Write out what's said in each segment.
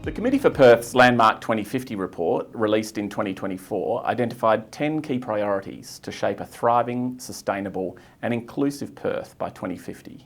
The Committee for Perth's Landmark 2050 report, released in 2024, identified 10 key priorities to shape a thriving, sustainable and inclusive Perth by 2050.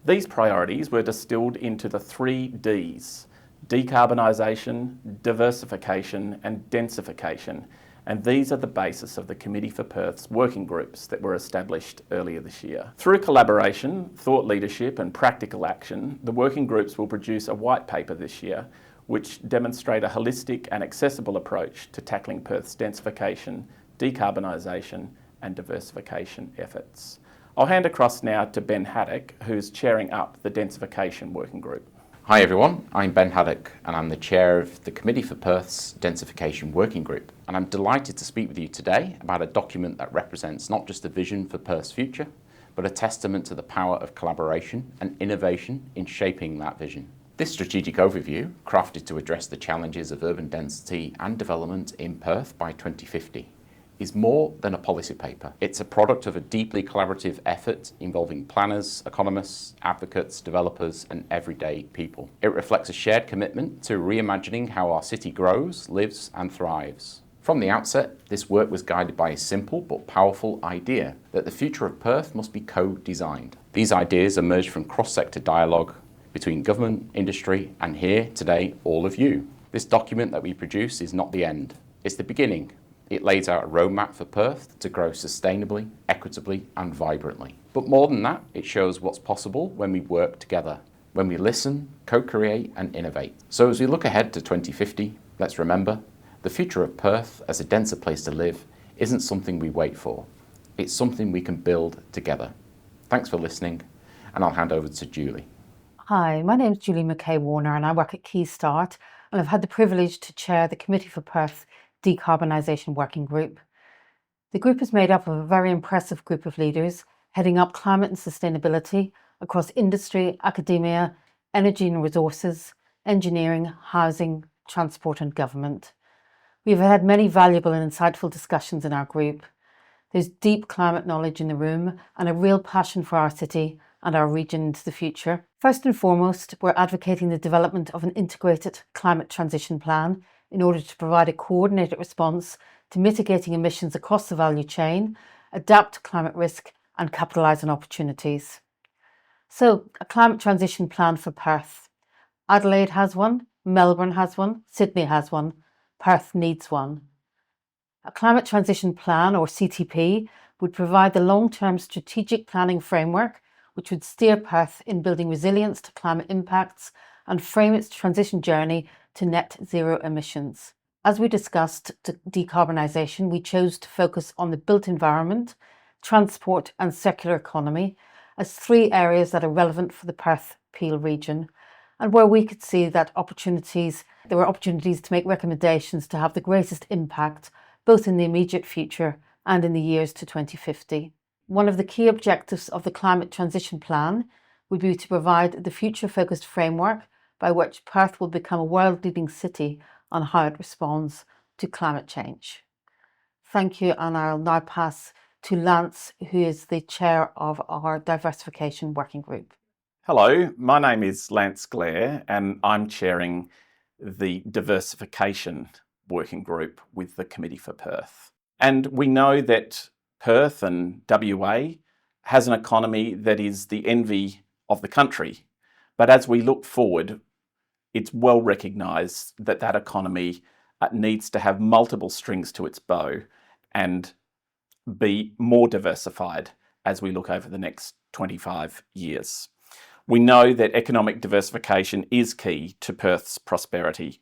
These priorities were distilled into the 3 Ds: decarbonisation, diversification and densification, and these are the basis of the Committee for Perth's working groups that were established earlier this year. Through collaboration, thought leadership and practical action, the working groups will produce a white paper this year which demonstrate a holistic and accessible approach to tackling Perth's densification, decarbonisation and diversification efforts. I'll hand across now to Ben Haddock, who's chairing up the densification working group. Hi everyone, I'm Ben Haddock and I'm the chair of the Committee for Perth's Densification Working Group, and I'm delighted to speak with you today about a document that represents not just a vision for Perth's future, but a testament to the power of collaboration and innovation in shaping that vision. This strategic overview, crafted to address the challenges of urban density and development in Perth by 2050, is more than a policy paper. It's a product of a deeply collaborative effort involving planners, economists, advocates, developers and everyday people. It reflects a shared commitment to reimagining how our city grows, lives and thrives. From the outset, this work was guided by a simple but powerful idea that the future of Perth must be co-designed. These ideas emerged from cross-sector dialogue between government, industry and here today, all of you. This document that we produce is not the end, it's the beginning. It lays out a roadmap for Perth to grow sustainably, equitably and vibrantly. But more than that, it shows what's possible when we work together, when we listen, co-create and innovate. So as we look ahead to 2050, let's remember, the future of Perth as a denser place to live isn't something we wait for. It's something we can build together. Thanks for listening, and I'll hand over to Julie. Hi, my name is Julie Mckay-Warner and I work at Keystart, and I've had the privilege to chair the Committee for Perth Decarbonisation Working Group. The group is made up of a very impressive group of leaders heading up climate and sustainability across industry, academia, energy and resources, engineering, housing, transport and government. We've had many valuable and insightful discussions in our group. There's deep climate knowledge in the room and a real passion for our city and our region into the future. First and foremost, we're advocating the development of an integrated climate transition plan in order to provide a coordinated response to mitigating emissions across the value chain, adapt to climate risk and capitalise on opportunities. So, a climate transition plan for Perth. Adelaide has one, Melbourne has one, Sydney has one, Perth needs one. A climate transition plan, or CTP, would provide the long-term strategic planning framework which would steer Perth in building resilience to climate impacts and frame its transition journey to net zero emissions. As we discussed decarbonisation, we chose to focus on the built environment, transport and circular economy as 3 areas that are relevant for the Perth Peel region, and where we could see that there were opportunities to make recommendations to have the greatest impact both in the immediate future and in the years to 2050. One of the key objectives of the Climate Transition Plan would be to provide the future-focused framework by which Perth will become a world-leading city on how it responds to climate change. Thank you, and I'll now pass to Lance, who is the chair of our Diversification Working Group. Hello, my name is Lance Glare and I'm chairing the Diversification Working Group with the Committee for Perth. And we know that Perth and WA has an economy that is the envy of the country. But as we look forward, it's well recognised that that economy needs to have multiple strings to its bow and be more diversified as we look over the next 25 years. We know that economic diversification is key to Perth's prosperity.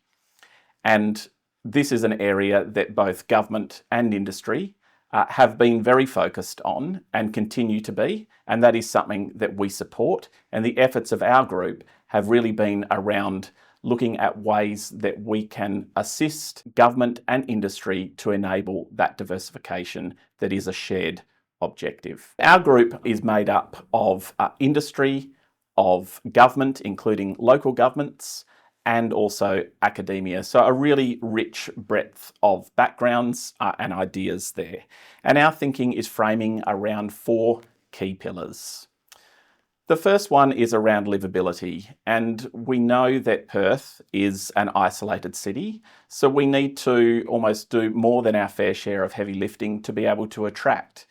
And this is an area that both government and industry have been very focused on and continue to be, and that is something that we support. And the efforts of our group have really been around looking at ways that we can assist government and industry to enable that diversification that is a shared objective. Our group is made up of industry, of government, including local governments, and also academia. So a really rich breadth of backgrounds and ideas there. And our thinking is framing around 4 key pillars. The first one is around livability, and we know that Perth is an isolated city, so we need to almost do more than our fair share of heavy lifting to be able to attract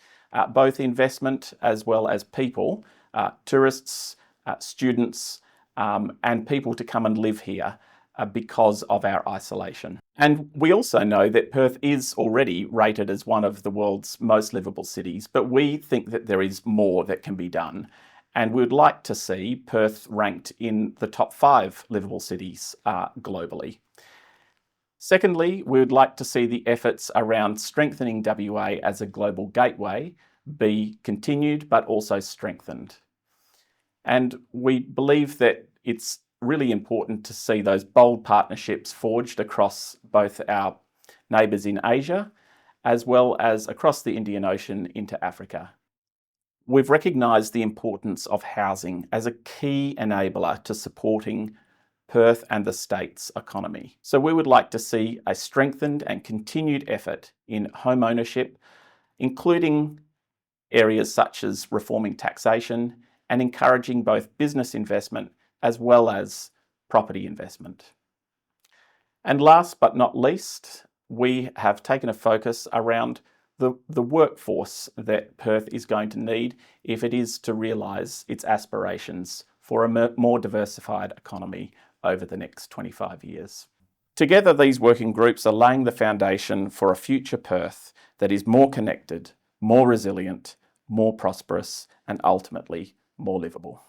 both investment as well as people, tourists, students, and people to come and live here because of our isolation. And we also know that Perth is already rated as one of the world's most livable cities, but we think that there is more that can be done. And we would like to see Perth ranked in the top 5 livable cities globally. Secondly, we would like to see the efforts around strengthening WA as a global gateway be continued but also strengthened. And we believe that it's really important to see those bold partnerships forged across both our neighbours in Asia as well as across the Indian Ocean into Africa. We've recognised the importance of housing as a key enabler to supporting Perth and the state's economy. So we would like to see a strengthened and continued effort in home ownership, including areas such as reforming taxation and encouraging both business investment as well as property investment. And last but not least, we have taken a focus around the workforce that Perth is going to need if it is to realise its aspirations for a more diversified economy over the next 25 years. Together, these working groups are laying the foundation for a future Perth that is more connected, more resilient, more prosperous, and ultimately more livable.